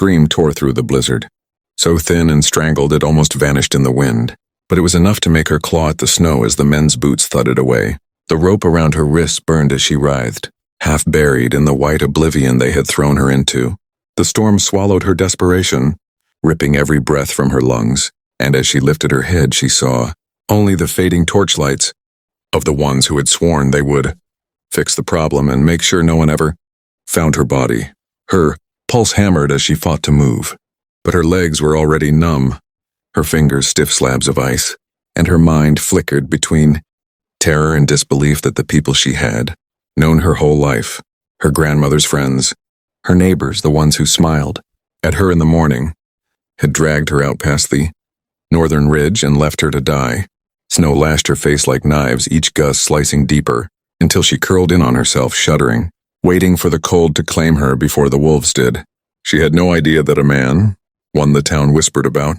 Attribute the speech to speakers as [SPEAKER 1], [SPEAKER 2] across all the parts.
[SPEAKER 1] scream tore through the blizzard. So thin and strangled it almost vanished in the wind, but it was enough to make her claw at the snow as the men's boots thudded away. The rope around her wrists burned as she writhed, half buried in the white oblivion they had thrown her into. The storm swallowed her desperation, ripping every breath from her lungs, and as she lifted her head she saw only the fading torchlights of the ones who had sworn they would fix the problem and make sure no one ever found her body. Her pulse hammered as she fought to move, but her legs were already numb, her fingers stiff slabs of ice, and her mind flickered between terror and disbelief that the people she had known her whole life, her grandmother's friends, her neighbors, the ones who smiled at her in the morning, had dragged her out past the northern ridge and left her to die. Snow lashed her face like knives, each gust slicing deeper, until she curled in on herself, shuddering, waiting for the cold to claim her before the wolves did. She had no idea that a man, one the town whispered about,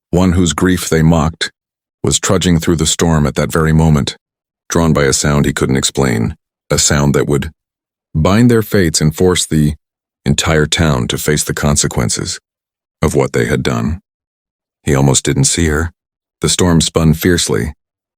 [SPEAKER 1] one whose grief they mocked, was trudging through the storm at that very moment, drawn by a sound he couldn't explain, a sound that would bind their fates and force the entire town to face the consequences of what they had done. He almost didn't see her. The storm spun fiercely,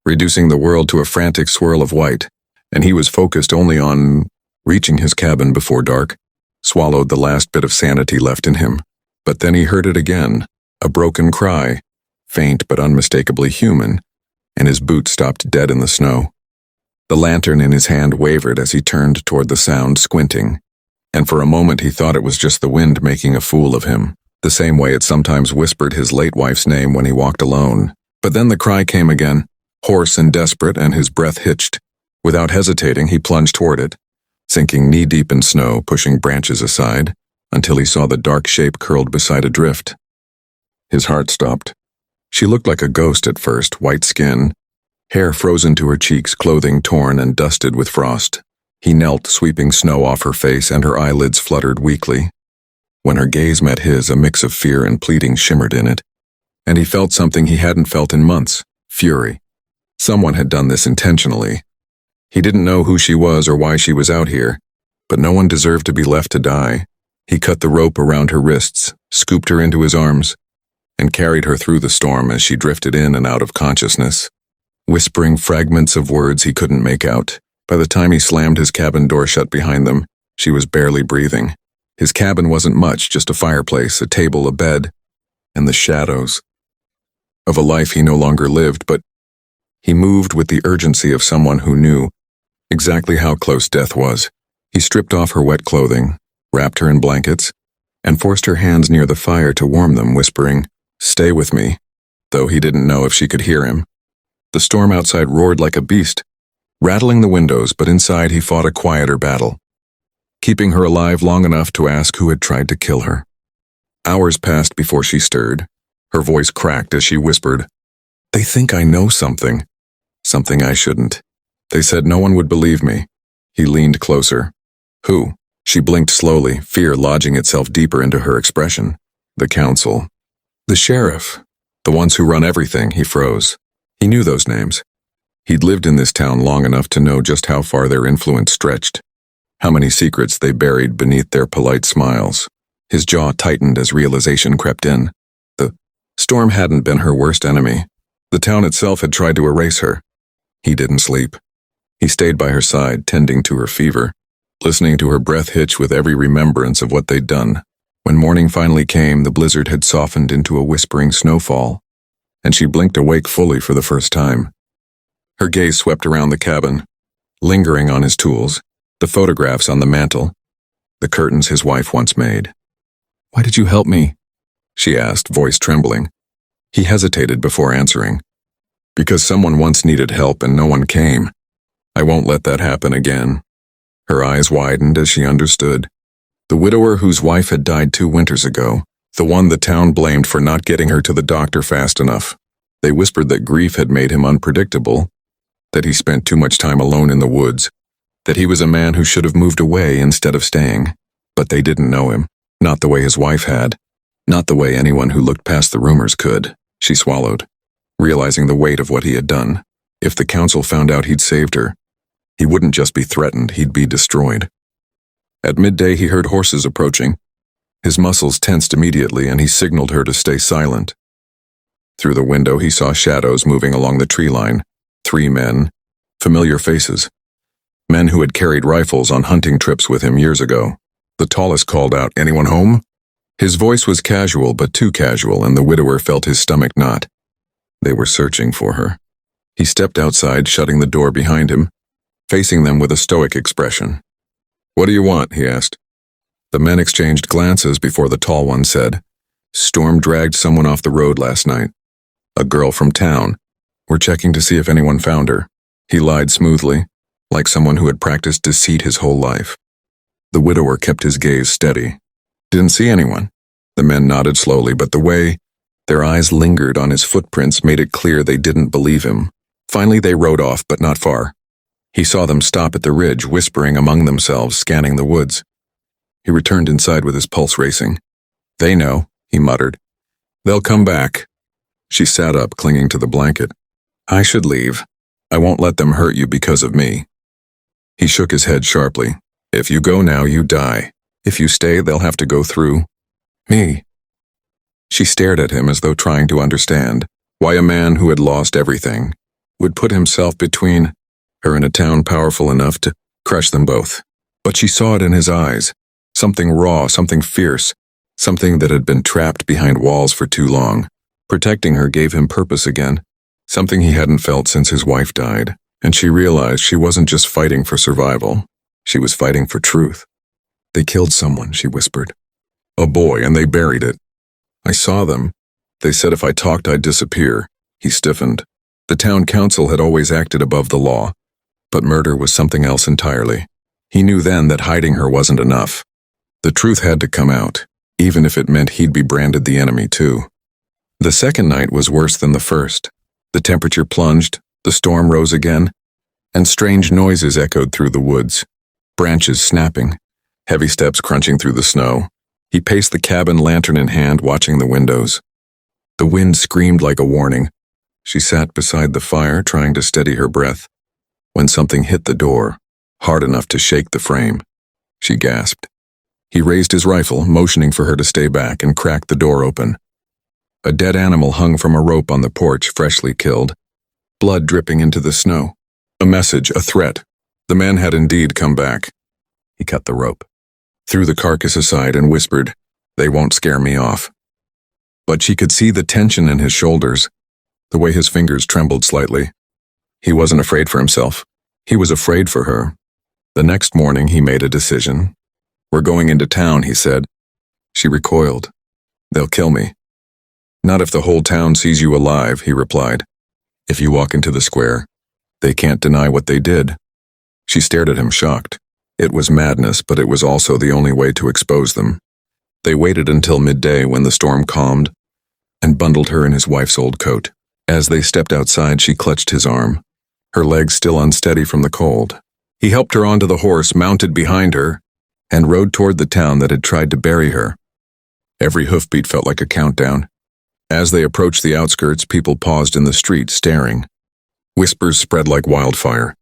[SPEAKER 1] reducing the world to a frantic swirl of white, and he was focused only on reaching his cabin before dark, swallowed the last bit of sanity left in him. But then he heard it again, a broken cry, faint but unmistakably human, and his boot stopped dead in the snow. The lantern in his hand wavered as he turned toward the sound, squinting, and for a moment he thought it was just the wind making a fool of him, the same way it sometimes whispered his late wife's name when he walked alone. But then the cry came again, hoarse and desperate, and his breath hitched. Without hesitating, he plunged toward it, sinking knee-deep in snow, pushing branches aside, until he saw the dark shape curled beside a drift. His heart stopped. She looked like a ghost at first, white skin, hair frozen to her cheeks, clothing torn and dusted with frost. He knelt, sweeping snow off her face, and her eyelids fluttered weakly. When her gaze met his, a mix of fear and pleading shimmered in it, and he felt something he hadn't felt in months, fury. Someone had done this intentionally. He didn't know who she was or why she was out here, but no one deserved to be left to die. He cut the rope around her wrists, scooped her into his arms, and carried her through the storm as she drifted in and out of consciousness, whispering fragments of words he couldn't make out. By the time he slammed his cabin door shut behind them, she was barely breathing. His cabin wasn't much, just a fireplace, a table, a bed, and the shadows of a life he no longer lived, but he moved with the urgency of someone who knew exactly how close death was. He stripped off her wet clothing, wrapped her in blankets, and forced her hands near the fire to warm them, whispering, "Stay with me," though he didn't know if she could hear him. The storm outside roared like a beast, rattling the windows, but inside he fought a quieter battle, keeping her alive long enough to ask who had tried to kill her. Hours passed before she stirred. Her voice cracked as she whispered, "They think I know something I shouldn't. They said no one would believe me." He leaned closer. "Who?" She blinked slowly, fear lodging itself deeper into her expression. "The council. The sheriff. The ones who run everything." He froze. He knew those names. He'd lived in this town long enough to know just how far their influence stretched, how many secrets they buried beneath their polite smiles. His jaw tightened as realization crept in. The storm hadn't been her worst enemy. The town itself had tried to erase her. He didn't sleep. He stayed by her side, tending to her fever, listening to her breath hitch with every remembrance of what they'd done. When morning finally came, the blizzard had softened into a whispering snowfall, and she blinked awake fully for the first time. Her gaze swept around the cabin, lingering on his tools, the photographs on the mantel, the curtains his wife once made. "Why did you help me?" she asked, voice trembling. He hesitated before answering. "Because someone once needed help and no one came. I won't let that happen again." Her eyes widened as she understood. The widower whose wife had died 2 winters ago, the one the town blamed for not getting her to the doctor fast enough. They whispered that grief had made him unpredictable, that he spent too much time alone in the woods, that he was a man who should have moved away instead of staying. But they didn't know him, not the way his wife had, not the way anyone who looked past the rumors could. She swallowed, realizing the weight of what he had done. If the council found out he'd saved her, he wouldn't just be threatened, he'd be destroyed. At midday he heard horses approaching, His muscles tensed immediately, and he signaled her to stay silent. Through the window, he saw shadows moving along the tree line. 3 men, familiar faces. Men who had carried rifles on hunting trips with him years ago. The tallest called out, "Anyone home?" His voice was casual, but too casual, and the widower felt his stomach knot. They were searching for her. He stepped outside, shutting the door behind him, facing them with a stoic expression. "What do you want?" he asked. The men exchanged glances before the tall one said, "Storm dragged someone off the road last night. A girl from town. We're checking to see if anyone found her." He lied smoothly, like someone who had practiced deceit his whole life. The widower kept his gaze steady. "Didn't see anyone." The men nodded slowly, but the way their eyes lingered on his footprints made it clear they didn't believe him. Finally, they rode off, but not far. He saw them stop at the ridge, whispering among themselves, scanning the woods. He returned inside with his pulse racing. "They know," he muttered. "They'll come back." She sat up, clinging to the blanket. "I should leave. I won't let them hurt you because of me." He shook his head sharply. "If you go now, you die. If you stay, they'll have to go through me." She stared at him as though trying to understand why a man who had lost everything would put himself between her and a town powerful enough to crush them both. But she saw it in his eyes, something raw, something fierce, something that had been trapped behind walls for too long. Protecting her gave him purpose again, something he hadn't felt since his wife died, and she realized she wasn't just fighting for survival, she was fighting for truth. "They killed someone," she whispered. "A boy, and they buried it. I saw them. They said if I talked, I'd disappear." He stiffened. The town council had always acted above the law, but murder was something else entirely. He knew then that hiding her wasn't enough. The truth had to come out, even if it meant he'd be branded the enemy too. The second night was worse than the first. The temperature plunged, the storm rose again, and strange noises echoed through the woods. Branches snapping, heavy steps crunching through the snow. He paced the cabin, lantern in hand, watching the windows. The wind screamed like a warning. She sat beside the fire, trying to steady her breath, when something hit the door, hard enough to shake the frame. She gasped. He raised his rifle, motioning for her to stay back, and cracked the door open. A dead animal hung from a rope on the porch, freshly killed, blood dripping into the snow. A message, a threat. The man had indeed come back. He cut the rope, threw the carcass aside, and whispered, "They won't scare me off." But she could see the tension in his shoulders, the way his fingers trembled slightly. He wasn't afraid for himself. He was afraid for her. The next morning, he made a decision. "We're going into town," he said. She recoiled. "They'll kill me." "Not if the whole town sees you alive," he replied. "If you walk into the square, they can't deny what they did." She stared at him, shocked. It was madness, but it was also the only way to expose them. They waited until midday, when the storm calmed, and bundled her in his wife's old coat. As they stepped outside, she clutched his arm, her legs still unsteady from the cold. He helped her onto the horse, mounted behind her, and rode toward the town that had tried to bury her. Every hoofbeat felt like a countdown. As they approached the outskirts, people paused in the street, staring. Whispers spread like wildfire.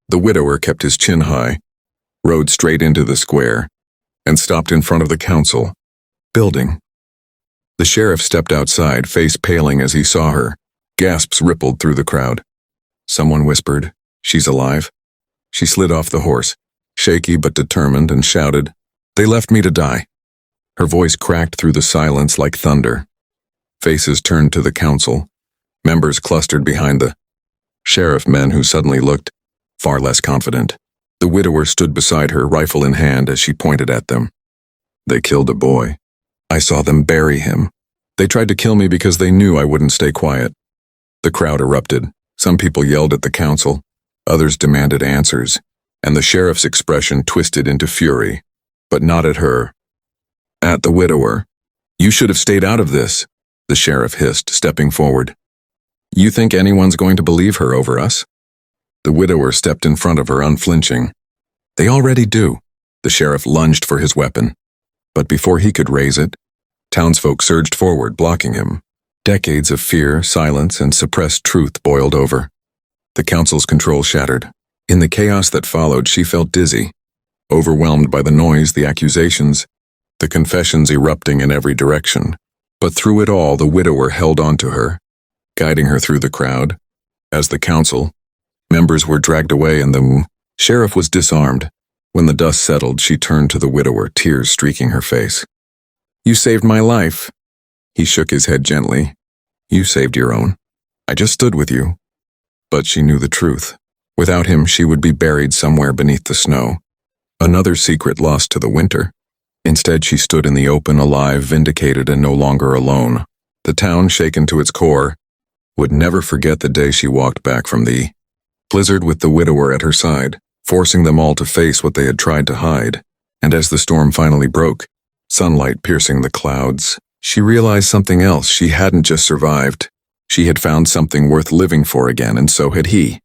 [SPEAKER 1] The widower kept his chin high, rode straight into the square, and stopped in front of the council building. The sheriff stepped outside, face paling as he saw her. Gasps rippled through the crowd. Someone whispered, "She's alive." She slid off the horse, shaky but determined, and shouted, "They left me to die." Her voice cracked through the silence like thunder. Faces turned to the council, members clustered behind the sheriff, men who suddenly looked far less confident. The widower stood beside her, rifle in hand, as she pointed at them. "They killed a boy. I saw them bury him. They tried to kill me because they knew I wouldn't stay quiet." The crowd erupted. Some people yelled at the council, others demanded answers, and the sheriff's expression twisted into fury, but not at her. At the widower. "You should have stayed out of this," the sheriff hissed, stepping forward. "You think anyone's going to believe her over us?" The widower stepped in front of her, unflinching. "They already do." The sheriff lunged for his weapon. But before he could raise it, townsfolk surged forward, blocking him. Decades of fear, silence, and suppressed truth boiled over. The council's control shattered. In the chaos that followed, she felt dizzy, overwhelmed by the noise, the accusations, the confessions erupting in every direction. But through it all, the widower held on to her, guiding her through the crowd. As the council members were dragged away and the sheriff was disarmed, when the dust settled, she turned to the widower, tears streaking her face. "You saved my life." He shook his head gently. "You saved your own. I just stood with you." But she knew the truth. Without him, she would be buried somewhere beneath the snow. Another secret lost to the winter. Instead, she stood in the open, alive, vindicated, and no longer alone. The town, shaken to its core, would never forget the day she walked back from the blizzard with the widower at her side, forcing them all to face what they had tried to hide. And as the storm finally broke, sunlight piercing the clouds, she realized something else. She hadn't just survived. She had found something worth living for again, and so had he.